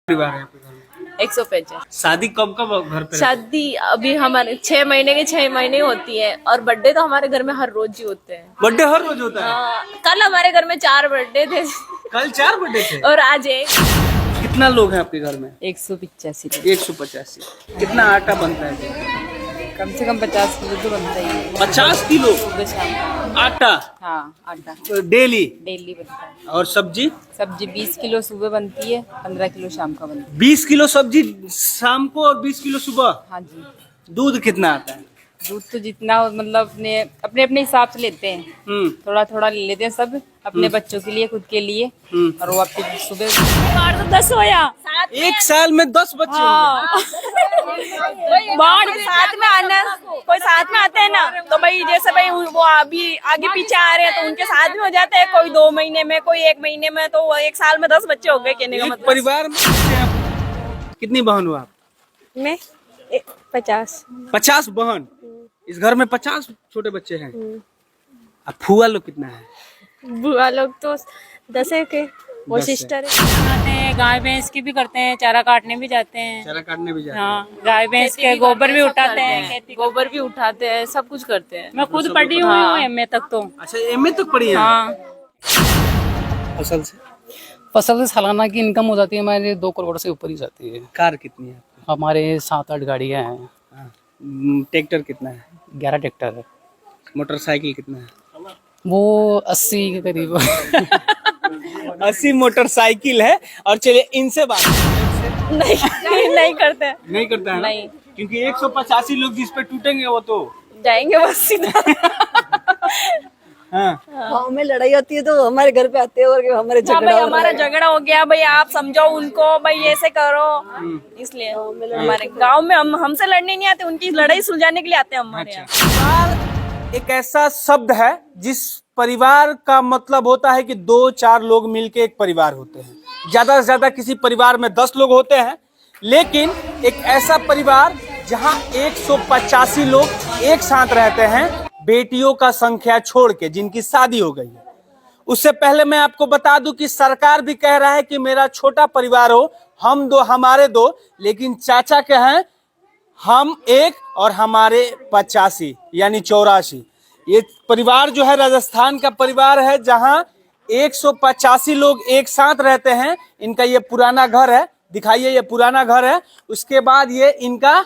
परिवार है आपके घर में? 150। शादी कब कब घर पे? शादी अभी हमारे 6 महीने के 6 महीने होती है, और बर्थडे तो हमारे घर में हर रोज ही होते हैं। बर्थडे हर रोज होता है? हाँ, कल हमारे घर में 4 बर्थडे थे कल 4 बर्थडे थे और आज एक। कितना लोग हैं आपके घर में? 185। 185। कितना आटा बनता है? कम से कम 50 किलो तो बनता ही है। 50 किलो सुबह शाम। आटा हाँ, आटा डेली? डेली बनता है। और सब्जी? सब्जी 20 किलो सुबह बनती है, 15 किलो शाम का बनता 20 किलो सब्जी शाम को और 20 किलो सुबह? है। हाँ जी। दूध कितना आता है? दूध तो जितना हो, मतलब अपने अपने अपने हिसाब से लेते हैं। थोड़ा थोड़ा ले लेते हैं सब, अपने बच्चों के लिए, खुद के लिए। और वो आपके सुबह बाढ़ तो 10 होया। एक साल में 10 बच्चे हाँ। बाढ़ साथ में आना, कोई साथ में आते हैं ना, तो भाई जैसे भाई वो अभी आगे पीछे आ रहे हैं तो उनके साथ में हो जाते हैं। कोई 2 महीने में, कोई 1 महीने में, तो एक साल में 10 बच्चे हो गए कहने का एक मतलब। परिवार में कितनी बहन हो आप? मैं 50। 50 बहन? इस घर में 50 छोटे बच्चे हैं। अब फुआ लोग कितना है? बुआ लोग तो 10 है के, वो 10 है। सिस्टर है। गाय भैंस की भी करते हैं, चारा काटने भी जाते हैं। चारा काटने भी जाते हैं? हाँ, गाय भैंस के गोबर भी उठाते हैं, गोबर भी उठाते हैं, सब कुछ करते हैं। मैं खुद पढ़ी हुई हूँ एमए तक तो। अच्छा, एमए तक पढ़ी है? हाँ। फसल से? फसल से सालाना की इनकम हो जाती है हमारे 2 करोड़ से ऊपर ही जाती है। कार कितनी है? हमारे 7-8 गाड़ियाँ हैं। ट्रैक्टर कितना है? 11 ट्रैक्टर है। मोटरसाइकिल कितना है? वो 80 के करीब। 80 मोटरसाइकिल है। और चलिए इनसे बात नहीं करते। नहीं करता है? नहीं। क्योंकि 185 लोग जिस पे टूटेंगे वो तो जाएंगे बस सीधा। हाँ। गाँव में लड़ाई होती है तो हमारे घर पे आते हैं और हमारे हाँ झगड़ा भाई, हमारा झगड़ा हो गया भाई, आप समझो उनको भाई, ऐसे करो। इसलिए हमारे गांव में हमसे लड़ने नहीं आते, उनकी लड़ाई सुलझाने के लिए आते हैं हमारे यहाँ। परिवार एक ऐसा शब्द है जिस परिवार का मतलब होता है कि 2-4 लोग मिलके एक परिवार होते हैं। ज्यादा से ज्यादा किसी परिवार में 10 लोग होते हैं, लेकिन एक ऐसा परिवार जहां 185 लोग एक साथ रहते हैं, बेटियों का संख्या छोड़ के, जिनकी शादी हो गई है। उससे पहले मैं आपको बता दूं कि सरकार भी कह रहा है कि मेरा छोटा परिवार हो, हम 2 हमारे 2, लेकिन चाचा के हैं हम 1 और हमारे 85 यानी 84। ये परिवार जो है राजस्थान का परिवार है जहां 185 लोग एक साथ रहते हैं। इनका ये पुराना घर है, दिखाइए, ये पुराना घर है। उसके बाद ये इनका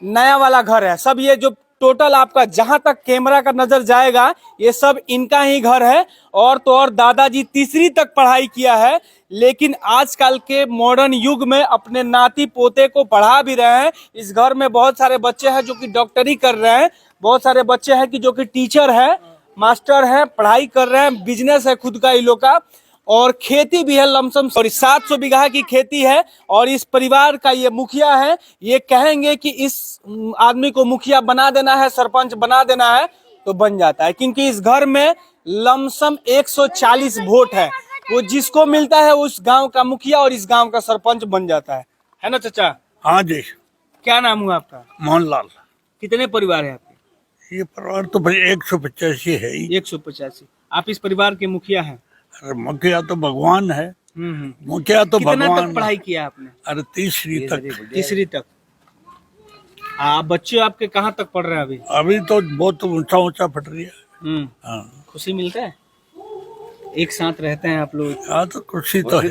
नया वाला घर है। सब ये जो टोटल आपका जहां तक कैमरा का नजर जाएगा ये सब इनका ही घर है। और तो और दादाजी 3री तक पढ़ाई किया है, लेकिन आजकल के मॉडर्न युग में अपने नाती पोते को पढ़ा भी रहे हैं। इस घर में बहुत सारे बच्चे हैं जो कि डॉक्टरी कर रहे हैं, बहुत सारे बच्चे हैं कि जो कि टीचर है, मास्टर है, पढ़ाई कर रहे हैं, बिजनेस है खुद का इन लोग का, और खेती भी है लमसम। और 700 बीघा की खेती है। और इस परिवार का ये मुखिया है। ये कहेंगे कि इस आदमी को मुखिया बना देना है, सरपंच बना देना है, तो बन जाता है, क्योंकि इस घर में लमसम 140 वोट है। वो जिसको मिलता है उस गांव का मुखिया और इस गांव का सरपंच बन जाता है ना चाचा? हाँ जी। क्या नाम हुआ आपका? मोहनलाल। कितने परिवार है आपके? ये परिवार तो भाई 185 है ही। 185। आप इस परिवार के मुखिया हैं? अरे मुखिया तो भगवान है। मुखिया तो कितना भगवान तक पढ़ाई किया आपने? अरे 3री तक। 3री तक। बच्चे आपके कहाँ तक पढ़ रहे हैं अभी? अभी तो बहुत ऊंचा ऊंचा पढ़ रही है। हाँ। खुशी मिलता है? एक साथ रहते हैं आप लोग? हाँ तो खुशी तो है।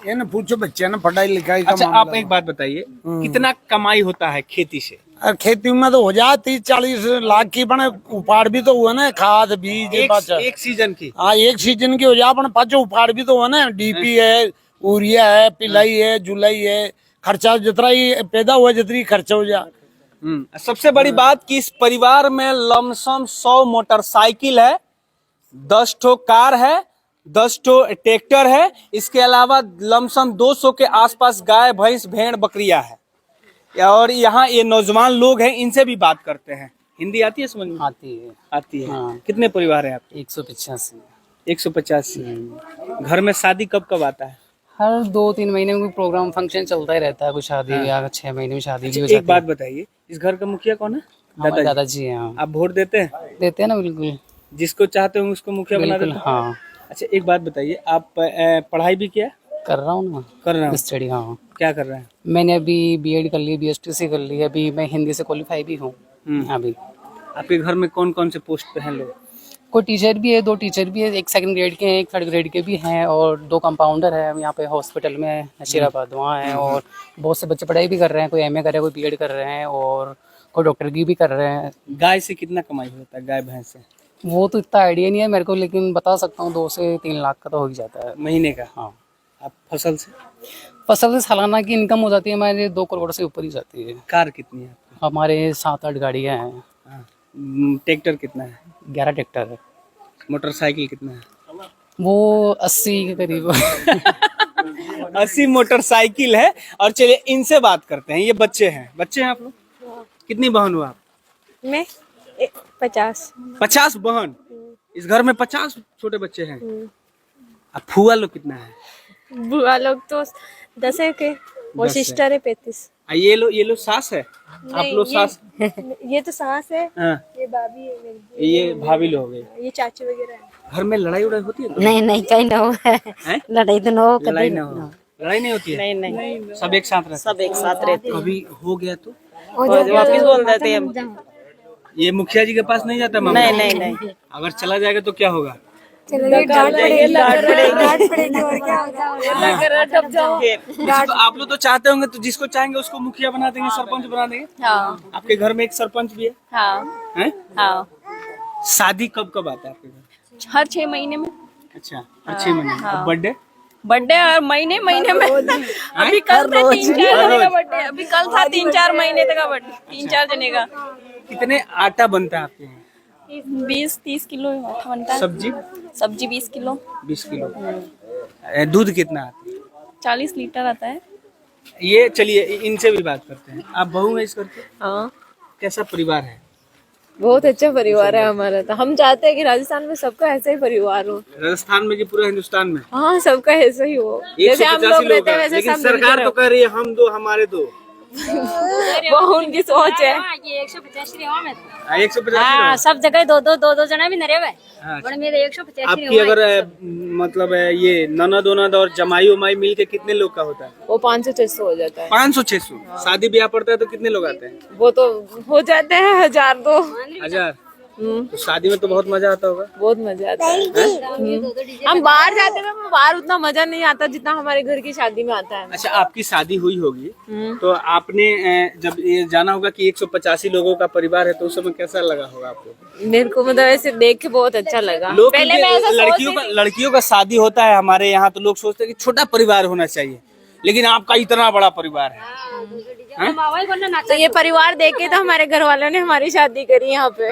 ये ना पूछो बच्चे ना पढ़ाई लिखाई का अच्छा, मामला। आप एक बात बताइए, कितना कमाई होता है खेती से? और खेती में तो हो जाए 30-40 लाख की, बने उपाड़ भी तो हुआ ना, खाद बीज एक सीजन की? हाँ, एक सीजन की हो जाए, अपन पाँचों उपाड़ भी तो हुआ ना। डीपी है, यूरिया है, पिलाई है, जुलाई है, खर्चा जितना ही पैदा हुआ जितनी खर्चा हो जाए। सबसे बड़ी बात कि इस परिवार में लमसम 100 मोटरसाइकिल है, 10 ठो कार है, 10 ठो ट्रैक्टर है। इसके अलावा लमसम 200 के आसपास गाय, भैंस, भेड़, बकरियां है। और यहाँ ये नौजवान लोग हैं, इनसे भी बात करते हैं। हिंदी आती है समझ में? आती है। आती है। हाँ। कितने परिवार है आपके? 185। 185। घर में शादी कब कब आता है? हर 2-3 महीने में कोई प्रोग्राम फंक्शन चलता ही रहता है। कोई शादी ब्याह 6 महीने में शादी भी हो जाती है। एक बात बताइए, इस घर का मुखिया कौन है? हमारे दादाजी हैं। आप वोट देते हैं? देते हैं ना, बिल्कुल। जिसको चाहते हो उसको मुखिया बना देते हैं? हाँ। अच्छा, एक बात बताइए, आप पढ़ाई भी किया? कर रहा हूँ ना, कर रहा हूँ। स्टडी। हाँ, क्या कर रहे हैं? मैंने अभी बीएड कर ली, बीएसटीसी कर ली, अभी मैं हिंदी से क्वालिफाई भी हूँ। अभी आपके घर में कौन कौन से पोस्ट पे हैं लोग? कोई टीचर भी है, 2 टीचर भी है, एक 2nd ग्रेड के हैं, एक 3rd ग्रेड के भी हैं, और 2 कंपाउंडर है यहाँ पे हॉस्पिटल में नशीराबाद वहाँ है। और बहुत से बच्चे पढ़ाई भी कर रहे हैं, कोई एमए कर रहे हैं, कोई बीएड कर रहे हैं, और कोई डॉक्टर की भी कर रहे हैं। गाय से कितना कमाई होता है, गाय भैंस से? वो तो इतना आइडिया नहीं है मेरे को, लेकिन बता सकता हूँ 2 से 3 लाख का तो हो ही जाता है महीने का? हाँ। आप फसल से? फसल से सालाना की इनकम हो जाती है हमारे 2 करोड़ से ऊपर ही जाती है। कार कितनी है आपकी? हमारे 7-8 गाड़ियाँ हैं। हाँ। ट्रैक्टर कितना है? 11 ट्रैक्टर है। मोटरसाइकिल कितना है? वो 80 के करीब 80 मोटरसाइकिल है। और चलिए इनसे बात करते हैं, ये बच्चे हैं आप लोग? कितनी बहन हो आप? मैं 50। 50 बहन? इस घर में 50 छोटे बच्चे हैं। अब फुआ लोग कितना है? बुआ लोग तो 10 है के, और 10 है। सिस्टर है 35। ये लोग सास है? आप लोग सास? ये तो सास है, हाँ। ये भाभी है मेरी, ये भाभी लोग हैं। ये चाची वगैरह है। घर में लड़ाई उड़ाई होती है? नहीं नहीं कहीं ना हो हैं? लड़ाई तो ना हो लड़ाई ना हो? लड़ाई नहीं होती है? नहीं सब एक साथ रहते? सब एक साथ रहते हैं। कभी हो गया तो वापिस बोल देते हैं हम। ये मुखिया जी के पास नहीं जाता मामला? नहीं अगर चला जाएगा तो क्या होगा? तो आप लोग तो चाहते होंगे, तो जिसको चाहेंगे उसको मुखिया बना देंगे, सरपंच बना देंगे। हाँ आपके घर में एक सरपंच भी है? हाँ हैं? हाँ। शादी कब कब आता है आपके घर? हर 6 महीने में। अच्छा, हर 6 महीने में। और बर्थडे हर महीने में। अभी कल था 3-4 जने का बर्थडे, अभी कल था 3-4 महीने तक का बर्थडे, 3-4 जने का। कितने आटा बनता है आपके यहाँ? 20-30 किलो आटा बनता है। सब्जी 20 किलो। 20 किलो। दूध कितना आता है? 40 लीटर आता है। ये चलिए इनसे भी बात करते हैं। आप बहू है इस घर के? हाँ, कैसा परिवार है? बहुत अच्छा परिवार है हमारा। तो हम चाहते हैं कि राजस्थान में सबका ऐसा ही परिवार हो। राजस्थान में कि पूरे हिंदुस्तान में? हाँ, सबका ऐसा ही हो, जैसे हम 185 लोग रहते हैं हैं, वैसे लेकिन सब सरकार तो कह रही है हम दो हमारे दो। वो उनकी सोच है। 150 हाँ, सब जगह दो जना भी नरे हुए। हाँ, बड़े मेरे 150 आपकी अगर मतलब ये ननद ओनद और जमाई उमाई मिल के कितने लोग का होता है? वो 500-600 हो जाता है। 500-600। शादी ब्याह पड़ता है तो कितने लोग आते हैं? वो तो हो जाते हैं 1000-2 1000। तो शादी में तो बहुत मजा आता होगा। बहुत मजा आता है। हम बाहर जाते हैं, बाहर उतना मजा नहीं आता जितना हमारे घर की शादी में आता है। अच्छा, आपकी शादी हुई होगी तो आपने जब ये जाना होगा कि 185 लोगों का परिवार है, तो उस समय कैसा लगा होगा आपको? मेरे को मतलब ऐसे देख के बहुत अच्छा लगा। लोग पहले मैं ऐसा लड़कियों का शादी होता है हमारे यहाँ तो लोग सोचते हैं कि छोटा परिवार होना चाहिए, लेकिन आपका इतना बड़ा परिवार है। तो ये परिवार देख के तो हमारे घर वालों ने हमारी शादी करी यहाँ पे।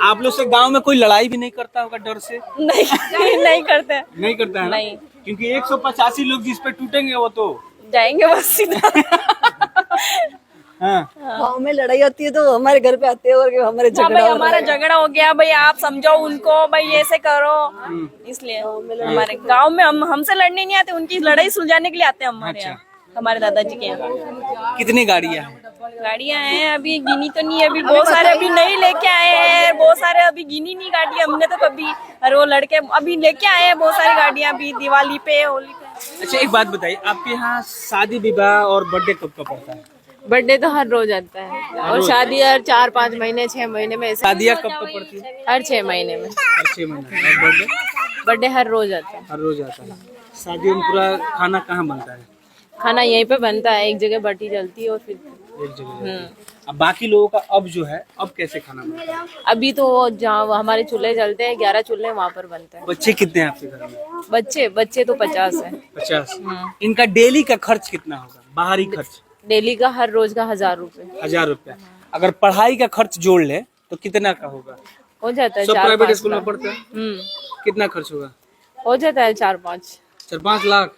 आप लोग से गांव में कोई लड़ाई भी नहीं करता होगा डर से? नहीं करते। नहीं करता है? नहीं, क्योंकि 185 लोग जिस पे टूटेंगे वो तो जाएंगे बस सीधा। हाँ। गाँव में लड़ाई होती है तो हमारे घर पे आते हैं और हमारे हाँ झगड़ा भाई, हमारा झगड़ा हो गया भाई, आप समझो उनको भाई, ऐसे करो। इसलिए हमारे गांव में हमसे लड़ने नहीं आते, उनकी लड़ाई सुलझाने के लिए आते हैं हमारे यहाँ, हमारे दादाजी के यहाँ। कितनी गाड़ियाँ हैं? गाड़ियाँ हैं, अभी गिनी तो नहीं है, अभी बहुत सारे अभी नहीं लेके आए हैं, बहुत सारे अभी गिनी नहीं गाड़ियाँ हमने तो कभी। और वो लड़के अभी लेके आए हैं बहुत सारी गाड़ियाँ अभी दिवाली पे, होली पे। अच्छा, एक बात बताइए, आपके यहाँ शादी विवाह और बर्थडे कब कब पड़ता है? बर्थडे तो हर रोज आता है, और शादी हर 4-5 महीने 6 महीने में। शादियाँ कब कब पड़ती है? हर 6 महीने में। हर 6 महीने। और बर्थडे हर रोज आता है। हर रोज आता है। शादी में पूरा खाना कहाँ बनता है? खाना यहीं पे बनता है, एक जगह भट्टी जलती है और फिर एक जगह। अब बाकी लोगों का अब जो है, अब कैसे खाना बनता है? अभी तो जहाँ हमारे चूल्हे जलते हैं, 11 चूल्हे वहाँ पर बनता है। बच्चे कितने हैं आपके घर में? बच्चे तो 50 है। 50। इनका डेली का खर्च कितना होगा? बाहरी खर्च डेली का हर रोज का 1000 रुपए। 1000 रुपया। अगर पढ़ाई का खर्च जोड़ ले तो कितना का होगा? हो जाता है सब 4-5 प्राइवेट स्कूल में लाख। पढ़ते हैं। कितना खर्च होगा? हो जाता है 4-5 लाख।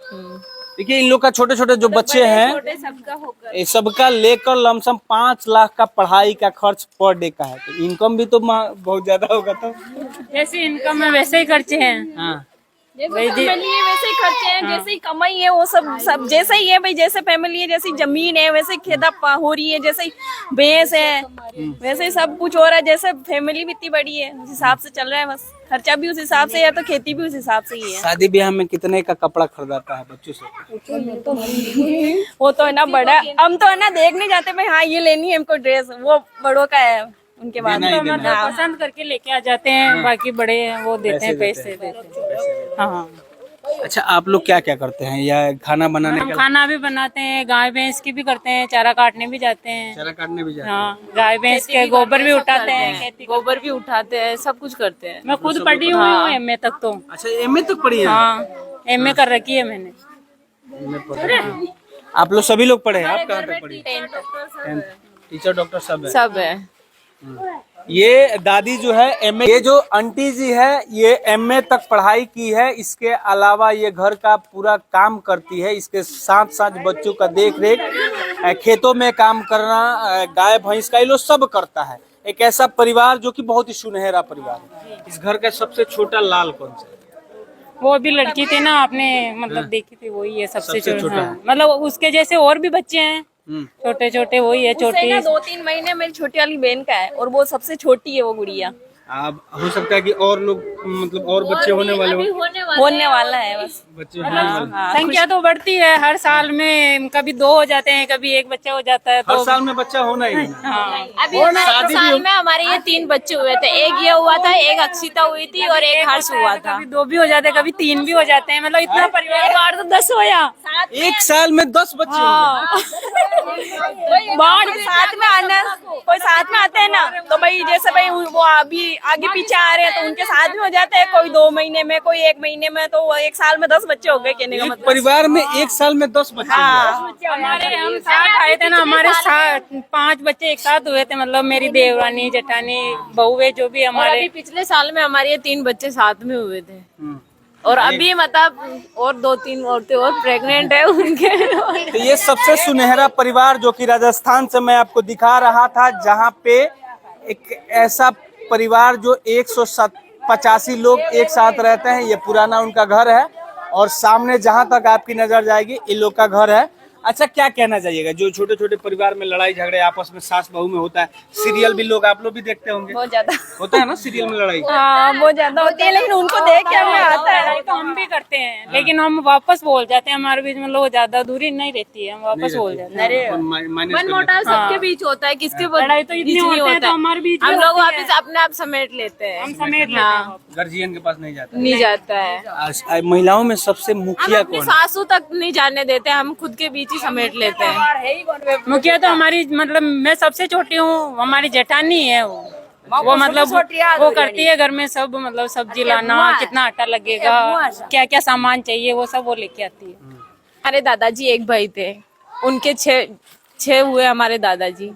देखिए, इन लोग का छोटे छोटे जो बच्चे हैं, सबका होकर ये सबका लेकर लमसम 5 लाख का पढ़ाई का खर्च पर डे का है। तो इनकम भी तो बहुत ज्यादा होगा। तो जैसे इनकम है वैसे ही खर्चे हैं। हाँ, जैसे फैमिली है वैसे ही खर्चे हैं, जैसे ही कमाई है वो सब जैसे ही है भाई, जैसे फैमिली है जैसी जमीन है वैसे खेता हो रही है, जैसे ही भैंस है वैसे ही सब कुछ हो रहा है, जैसे फैमिली भी इतनी बड़ी है उस हिसाब से चल रहा है, बस खर्चा भी उस हिसाब से है तो खेती भी उस हिसाब से ही है। शादी ब्याह में कितने का कपड़ा खरीदाता है बच्चों से? वो तो है ना बड़ा, हम तो है ना देखने जाते भाई हाँ ये लेनी है हमको ड्रेस, वो बड़ों का है उनके बाद देना ही देना है। पसंद करके लेके आ जाते हैं, बाकी बड़े हैं वो देते हैं, पैसे देते हैं। हाँ, अच्छा, आप लोग क्या क्या करते हैं या खाना बनाने हम का? खाना भी बनाते हैं, गाय भैंस की भी करते हैं, चारा काटने भी जाते हैं। चारा काटने भी जाते हैं? हाँ, गाय भैंस के गोबर भी उठाते हैं, गोबर भी उठाते हैं, सब कुछ करते हैं। मैं खुद पढ़ी हुई हूँ एमए तक तो। अच्छा, एमए तक पढ़ी है? हाँ, एमए कर रखी है मैंने। आप लोग सभी लोग पढ़े हैं? आप कहाँ तक पढ़ी? 10th। टीचर डॉक्टर सब है? सब है। ये दादी जो है एमए, ये जो आंटी जी है ये एमए तक पढ़ाई की है, इसके अलावा ये घर का पूरा काम करती है, इसके साथ साथ बच्चों का देख रेख, खेतों में काम करना, गाय भैंस का ये लोग सब करता है। एक ऐसा परिवार जो कि बहुत ही सुनहरा परिवार है। इस घर का सबसे छोटा लाल कौन सा है? वो अभी लड़की थी ना आपने मतलब देखी थी, वही है सबसे सबसे छोटा छोटा। है। मतलब उसके जैसे और भी बच्चे हैं छोटे छोटे, वही है छोटी। 2-3 महीने मेरी छोटी वाली बहन का है और वो सबसे छोटी है वो गुड़िया। अब हो सकता है कि और लोग मतलब और बच्चे होने वाले हो, होने वाला है बस। बच्चे होने वाले। संख्या तो बढ़ती है हर साल में, कभी 2 हो जाते हैं, कभी 1 बच्चा हो जाता है। हर तो साल में बच्चा होना ही है। हाँ, अभी हमारे साल में हमारे ये 3 बच्चे हुए थे, एक ये हुआ था, एक अक्षिता हुई थी और एक हर्ष हुआ था। कभी 2 भी हो जाते हैं, कभी 3 भी हो जाते हैं। मतलब इतना परिवार तो 10 होया। एक साल में 10 बच्चे होंगे। बाढ़ साथ में आना, कोई साथ में आते हैं ना तो भाई जैसे भाई वो अभी आगे पीछे आ रहे हैं तो उनके साथ में हो जाते हैं, कोई 2 महीने में, कोई 1 महीने में, तो एक साल में 10 बच्चे हो गए कहने का एक मतलब। परिवार में एक साल में 10 बच्चे होंगे। हमारे हम साथ आए थे ना, हमारे साथ 5 बच्चे एक साथ हुए थे। मतलब मेरी देवरानी जेठानी बहुएं जो भी हमारे। अभी पिछले साल में हमारे ये 3 बच्चे साथ में हुए थे और अभी मतलब और 2-3 औरतें और प्रेग्नेंट है उनके। तो ये सबसे सुनहरा परिवार जो कि राजस्थान से मैं आपको दिखा रहा था, जहाँ पे एक ऐसा परिवार जो 185 लोग एक साथ रहते हैं। ये पुराना उनका घर है और सामने जहाँ तक आपकी नजर जाएगी इन लोग का घर है। अच्छा, क्या कहना चाहिएगा जो छोटे छोटे परिवार में लड़ाई झगड़े आपस में सास बहू में होता है? सीरियल भी लोग आप लोग भी देखते होंगे? बहुत ज्यादा होता है ना सीरियल में लड़ाई? हाँ बहुत ज्यादा होती है, लेकिन उनको देख के हमें आता है। लड़ाई तो हम भी करते हैं, लेकिन हम वापस बोल जाते हैं। हमारे बीच में लोग ज्यादा दूरी नहीं रहती है, हम वापस बोल जाते हैं। मन मोटाव सबके बीच होता है, किसके लड़ाई तो इतनी होती है तो हमारे बीच में हम लोग होती है। वापस अपने आप समेट लेते हैं। हम समेट लेते हैं। गार्जियन के पास नहीं जाता। नहीं जाता है, महिलाओं में सबसे हम मुखिया अपनी कौन? सासू तक नहीं जाने देते, हम खुद के बीच ही समेट लेते हैं। मुखिया तो हमारी मतलब मैं सबसे छोटी हूँ, हमारी जेठानी है वो मतलब वो करती है घर में सब, मतलब सब्जी लाना, कितना आटा लगेगा, क्या क्या सामान चाहिए वो सब वो लेके आती है। हमारे दादाजी एक भाई थे, उनके 6 हुए हमारे दादाजी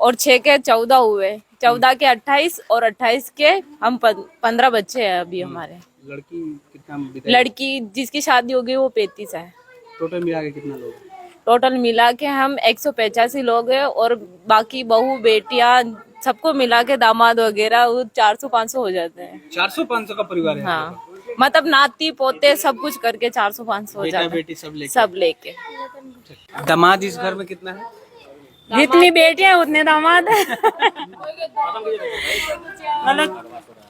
और 6 के 14 हुए, 14 के 28 और 28 के हम 15 बच्चे हैं अभी हमारे। लड़की कितना? लड़की जिसकी शादी हो गई वो 35 है। टोटल मिला के कितना लोग? टोटल मिला के हम 185 लोग हैं और बाकी बहू बेटियां सबको मिला के दामाद वगैरह 400-500 हो जाते हैं। 400-500 का परिवार है? हाँ, मतलब नाती पोते सब कुछ करके 400-500 हो बेटा जाता है बेटी सब लेके। दामाद इस घर में कितना है? जितनी बेटियां उतने दामाद है। मतलब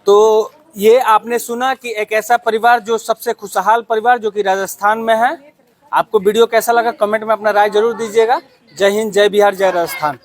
तो ये आपने सुना कि एक ऐसा परिवार जो सबसे खुशहाल परिवार जो कि राजस्थान में है। आपको वीडियो कैसा लगा कमेंट में अपना राय जरूर दीजिएगा। जय हिंद, जय बिहार, जय राजस्थान।